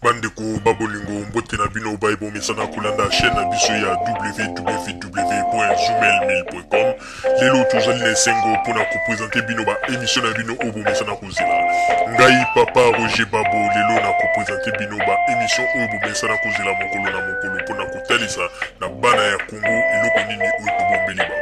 Bandeko babolingo mbote na bino baibo mesana kulanda chaîne na biso ya www.zoomel1000.com. Lelo tozali na sengo pona ko présenter bino ba émission na bino obo mesana kozela. Ngai papa Roger Babo lelo na ko présenter bino ba émission obo mesana kozela mokolo na mokolo pona ko talisa na bana ya Congo eloko nini oyo tobombeli ba.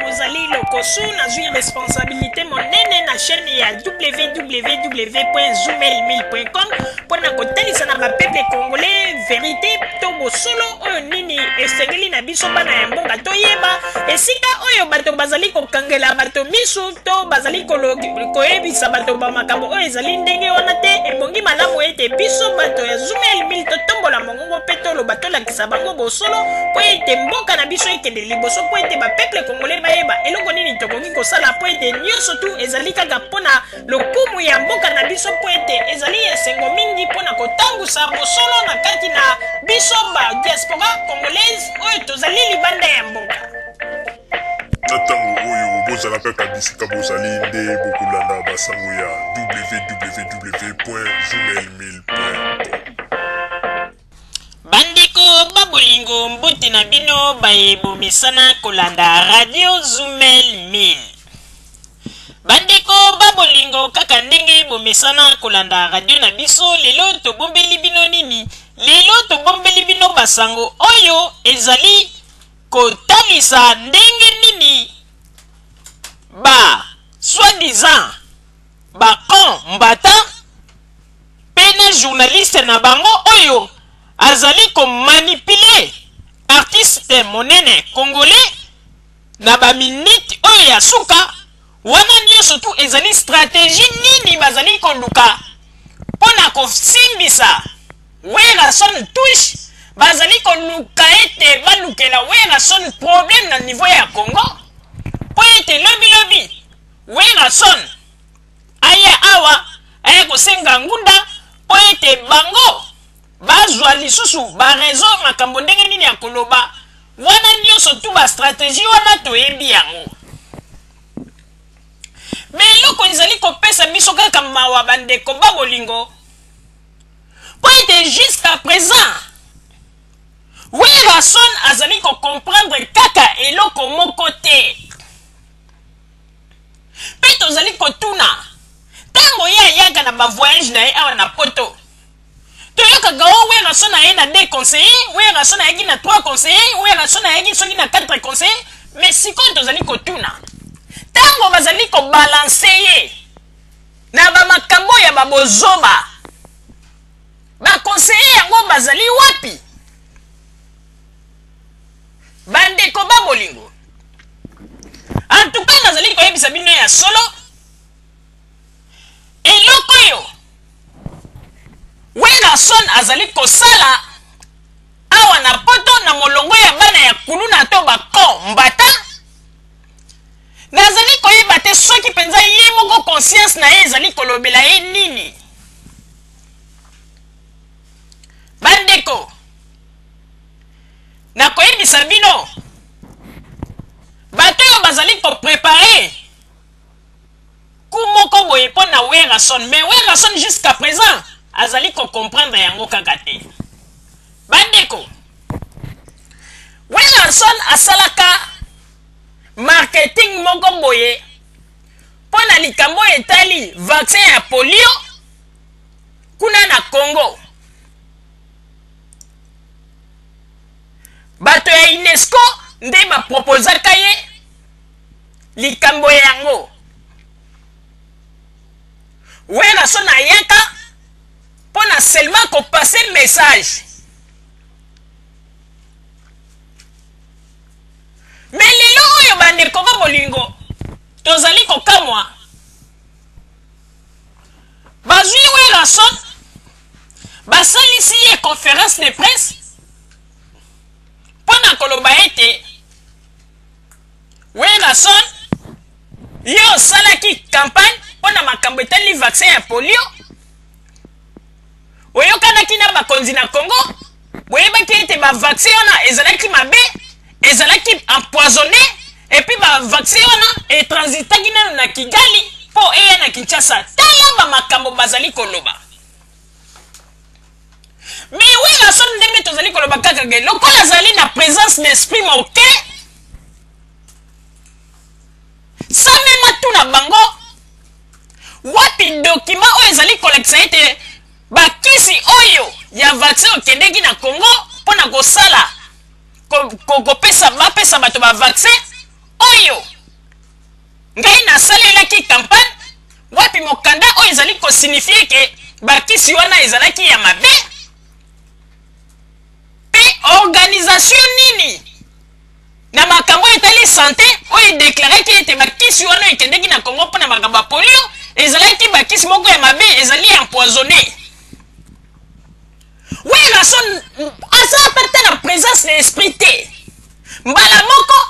Rosalie Lokosu na zui responsabilité monene na chaîne ya www.zoomel1000.com pour na kotalisa na peuple congolais vérité to bosolo oyo nini esengeli na biso bana ya mbonga toyeba esika oyo bato bazali kokangela bato misu to bazali koyebisa bato ba makambo oyo ezali ndenge wana te ebongi malamu ete biso bato ya Zoomel 1000 totombola mongongo pe toloba tolakisa bango bosolo po ete mboka na biso ekende liboso po ete ba peuple congolais bayeba eloko nini tokoki kosala po ete nyonso tu ezali kaka mpona lokumu ya mboka na biso po ete ezali esengo mingi mpona kotangusa bosolo na kati na biso ba diaspora congolaise oyo tozali libanda ya mboka. Natango oyo bozala kaka bisika bozali nde bokolanda basango ya www.zoomel1000.com. Bandeko babolingo mbote na bino bayebo misana kolanda radio Zoomel 1000. Bandeko babolingo kaka ndenge bomesana kolanda radio na biso lelo tobombeli bino nini? Lelo tobombeli bino basango oyo ezali kotalisa ndenge nini ba soi-disant ba kon mbata pene journaliste na bango oyo azali ko manipuler artiste monene congolais na ba minute oyo ya suka wana nyonso tu ezali stratégie nini bazali koluka pona kosimbisa Werason touche bazali koluka ete balukela Werason problème na niveau ya Congo po ete lobi Werason aya awa aya kosenga ngunda po ete bango bazwa lisusu ba raison makambo ndenge nini ya koloba wana nyonso tu ba stratégie wana toyebi yango. Mais loko ezali kopesa biso kaka mawa bandeko babolingo po ete jusqu'à présent Werason azali ko comprendre kaka eloko moko te pe tozali kotuna tango yaka na ba voyage na ye awa na poto toyoka gawo Werason na ye na 2 conseillers, Werason na ye na 3 conseillers, Werason na ye soki na 4 conseillers, mais sikoyo tozali kotuna tango bazali ko balancer ye na ba makambo ya babozoba ba conseiller yango bazali wapi? Bandeko babolingo en tout cas nazali koyebisa bino ya solo eloko yo Werason azali kosala awa na poto na molongo ya bana ya kuluna to bako mbata nazali koyeba te soki penza ye moko conscience na ye ezali kolobela ye nini. Bandeko na koyebisa bino bato yo bazali koprepare kumoko boye mpo na Werason mais Werason jusqu'à présent azali ko comprendre yango kaka te. Bandeko Werason asalaka marketing moko boye pona likambo etali vaccin ya polio kuna na Congo. Bato ya UNESCO nde ba proposaka ye likambo yango. Werason ayaka pona seulement ko passer message. Mais lelo oyo bandeko babolingo tozali kokamwa bazwi Werason basalisi ye conférence de presse pona koloba ete Werason yo salaki campagne pona makambo etali vaccin ya polio oyokanaki na bakonzi na Congo boyebaki ete ba vaccin wana ezalaki mabe ezalaki empoisonné et puis ba vaccin wana etransitaki nano na Kigali po eya na Kinshasa tala ba makambo bazali koloba mais oui la son ndenge tozali koloba kaka ke lokola zali na présence d'esprit moke sa mema tuna bango wapi document oyo ezali kolekisa ete bakisi oyo ya vaccin okendeki na Congo mpona kosala kopesa bapesa bato ba vaccin oyo ngai nasalelaki campagne wapi mokanda oyo ezali kosignifie ke bakisi wana ezalaki ya mabe pe organisation nini na makambo etali santé oyo deklaraki ete bakisi wana ekendeki na Congo mpona makambo ya polio ezalaki bakisi moko ya mabe ezali empoisonné oui rason asa pata na présence d'esprit te mbala moko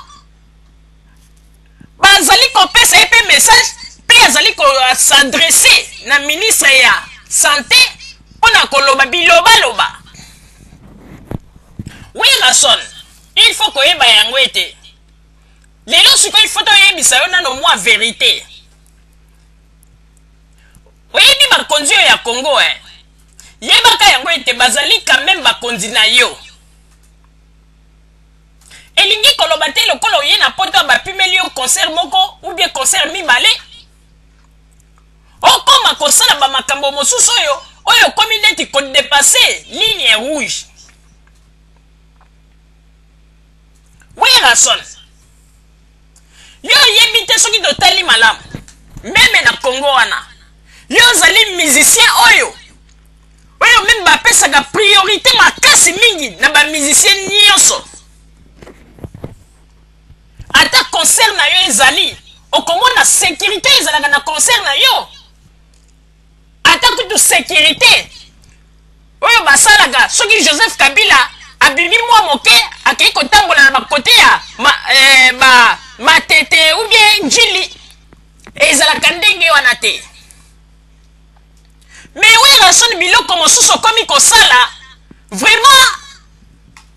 bazali kopesa ye pe message pe azali s'adresser na ministre ya santé mpona koloba bilobaloba oui rason il faut koyeba yango ete lelo sikoyo il faut toyebisa yo nano mwa vérité oyebi bakonzi oyo ya Congo yebaka yango ete bazali quand même bakonzi na yo elingi koloba te lokola oye na poto bapimeli yo concert moko ou bien concert mibale okoma kosala bamakambo mosusu oyo komi neti kodepase ligne rouge oui rason yo oyebi te soki totali malamu meme na Congo wana yo ozali musicien oyo meme bapesaka priorité makasi mingi na bamusicien nyonso ata concert na yo ezali okomona sécurité ezalaka na concert na yo ata kutu sécurité oyo basalaka soki Joseph Kabila abimi mwa moke akei kotambola na bakote ya matete ou bien njili ezalaka ndenge wana te mais oui rason biloko mosusu okomi kosala vraiment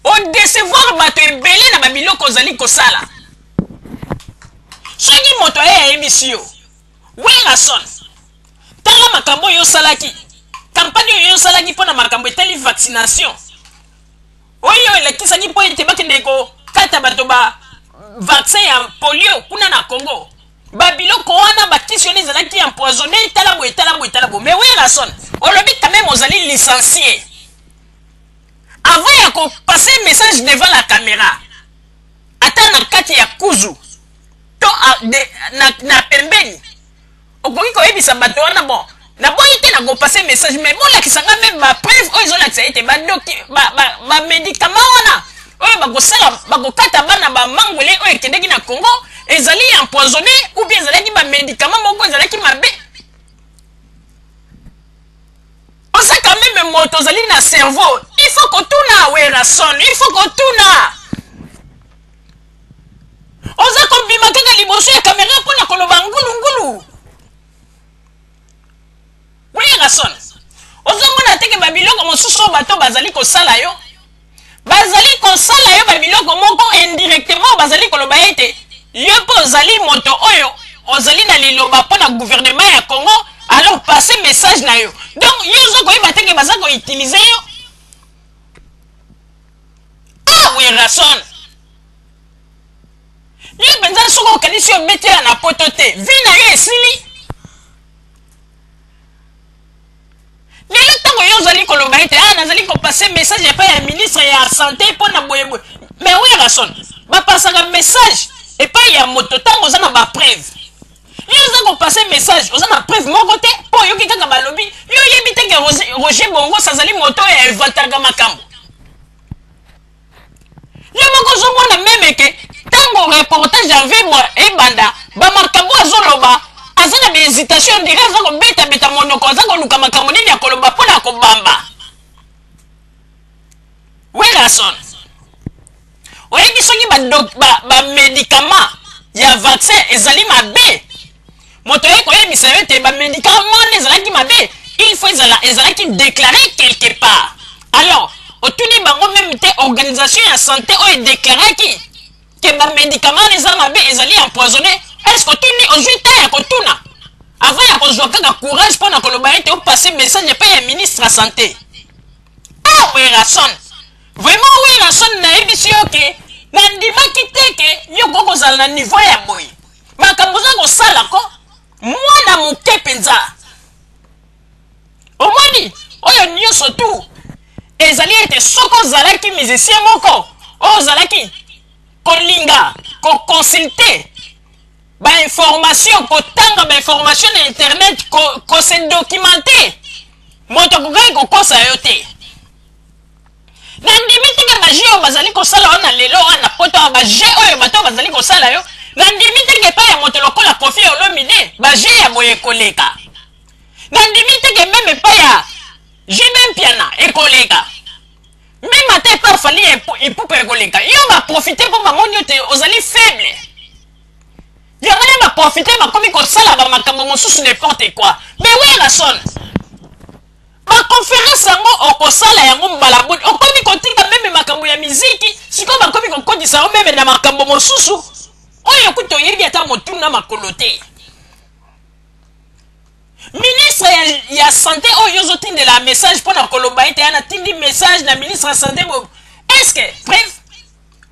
odecevoir bato ebele na babiloko ozali kosala soki moto aye ayebisi yo oui rason tala makambo oyo osalaki campagne oyo osalaki mpona makambo etali vaccination oyo elekisaki mpo ete bakende kokata bato ba vaccin ya polio kuna na Congo babiloko wana bakisi wana ezalaki empoisonné tala boye mais oui rason olobi quand même ozali licencié avant ya kopasser message devant la caméra ata na kati ya kuzu to na pembeni okoki koyebisa bato wana bon naboyi te na kopasser message mais bolakisanga même bapreuve oyo ezolakisa ete bamédicament wana oyo bakosala bakokata bana bamangwele oyo ekendeki na Congo ezali empoisonné ou bien ezalaki bamédicament moko ezalaki mabe oza quand même moto ozali na cerveau il faut kotuna we rason il faut kotuna oza kobima kaka liboso ya kamera mpona koloba ngulungulu oui rason ozomona teke babiloko mosusu oyo bato bazali kosala yo babiloko moko indirectement bazali koloba ete yo mpo ozali moto oyo ozali na liloba mpona gouvernement ya Congo alors passe message na yo donc yo oza koyeba teke baza koutilize yo oui rason yo mpenza soki okanisi obetela na poto te vi na yo esili lelo ntango yo ozali koloba ete nazali kopase message epai ya ministre ya santé mpona boyeboye mais oui rason bapasaka message epai ya moto ntango oza na bapreuve yo oza kopase message oza na preuve moko te mpo oyoki kaka balobi yo oyebi teke Roger Bongo azali moto oyo ainventaka makambo yo moko ozomona meme ke ntango reportage ya vemwa ebanda bamakambo azoloba aza na bahésitation dire aza kobetabeta monoko aza koluka makambo nini ya koloba mpona kobamba oui rason oyebi soki bamédicament ya vaccin ezali mabe moto oyo koyebisa yo ete bamédicament wana ezalaki mabe il faut ezalaki déclaré quelque part alors otuni bango même te organisation ya santé oyo déclaraki ke bamédicament eza mabe ezali empoisonné est-ce que otuni ozwi ta ya kotuna avant ya kozwa kaka courage mpona koloba ete opase message epai ya ministre ya santé. Ah Werason, vraiment Werason nayebisi yo ke nandimaki te ke yo kokozala na niveau ya boye makambo oza kosala ko mwana moke mpenza. Omoni oyo nyonso tu ezali ete soko ozalaki musicien moko oyo ozalaki kolinga koconsulte bainformation kotanga bainformation na internet kose documente moto kokaki kokosa yo te. Nandimi teke baje oyo bazali kosala wana lelo wana poto baje oyo bato bazali kosala yo nandimi teke pa ya moto lokola Koffi Olomide baje ya boye koleka. Nandimi teke meme pa ya Jimem Piana ekoleka. Même ate pa fali epupe ekoleka. Yo ba profiter po bamoni yo te ozali faible. Yo ba profiter bakomi kosala ba makambo mosusu n'importe quoi. Mais Werason, ma conférence yango okosala yango mbala boni okomi kotika meme makambo ya miziki siko bakomi kokodisa o meme na makambo mosusu oyo kuto yebi ata motuna makolo te. Ministre ya santé oyo ozotindela message mpona koloba ete yana tindi message na ministre ya santé bo. Est-ce que bref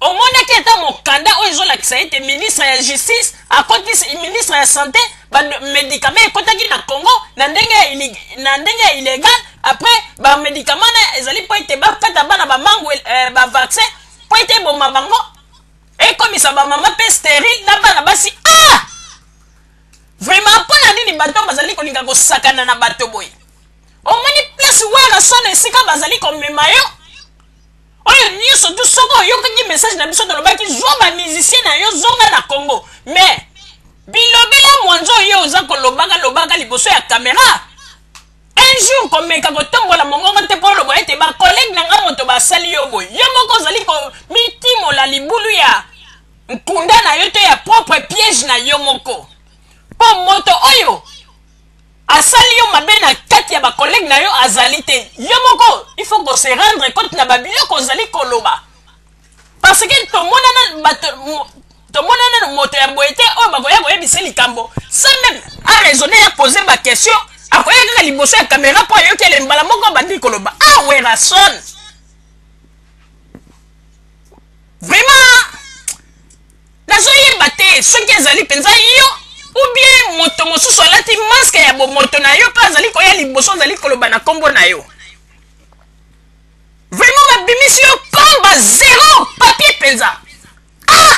omonaki ata mokanda oyo ezolakisa ete ministre ya justice akotisi ministre ya santé bamédicament ekotaki na Congo na ndenge ya illégal après bamédicament na ezali mpo ete bakata bana bamangu bavaccin mpo ete eboma bango ekomisa bamama mpe stérile na bana basi. Ah vraiment mpona nini bato bazali kolinga kosakana na bato boye? Omoni place Werason esika bazali komema yo oyo nyonso tu soko oyokaki message na biso tolobaki zwa bamusicien na yo zonga na Congo mais bilobela mwanzo oyo oza kolobaka liboso ya kamera un jour komeka kotombola mongongo te mpo oloba ete bakolege na nga moto basali yo boye yo moko ozali komitimola libulu ya nkunda na yo to ya propre piège na yo moko po moto oyo asali yo mabe na kati ya bakolege na yo azali te. Yo moko il faut qu'on se rendre compte na babiloko ozali koloba parce que tomonana moto ya boye te oyo bakoya koyebisa likambo sa même a raisonner ya poser ba question akoya kaka liboso ya kamera mpo ayokele mbala moko bandi koloba. Ah Werason, vraiment nazoyeba te soki ezali mpenza yo ou bien moto mosusu alati masque ya bomoto na yo mpe azali koya liboso azali koloba na kombo na yo. Vraiment babimisi yo komba zéro papier mpenza. Ah